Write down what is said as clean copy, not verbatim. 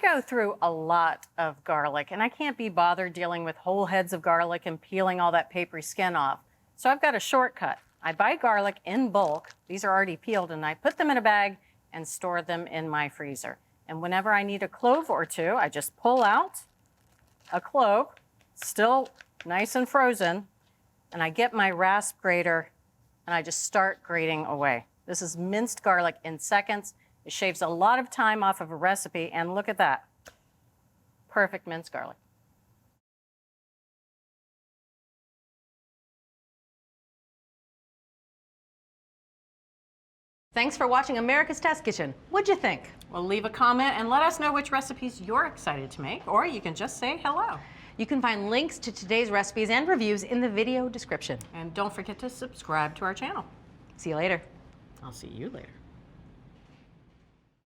go through a lot of garlic, and I can't be bothered dealing with whole heads of garlic and peeling all that papery skin off. So I've got a shortcut. I buy garlic in bulk. These are already peeled, and I put them in a bag and store them in my freezer. And whenever I need a clove or two, I just pull out a clove, still nice and frozen, and I get my rasp grater, and I just start grating away. This is minced garlic in seconds. It shaves a lot of time off of a recipe, and look at that. Perfect minced garlic. Thanks for watching America's Test Kitchen. What'd you think? Well, leave a comment and let us know which recipes you're excited to make, or you can just say hello. You can find links to today's recipes and reviews in the video description. And don't forget to subscribe to our channel. See you later. I'll see you later.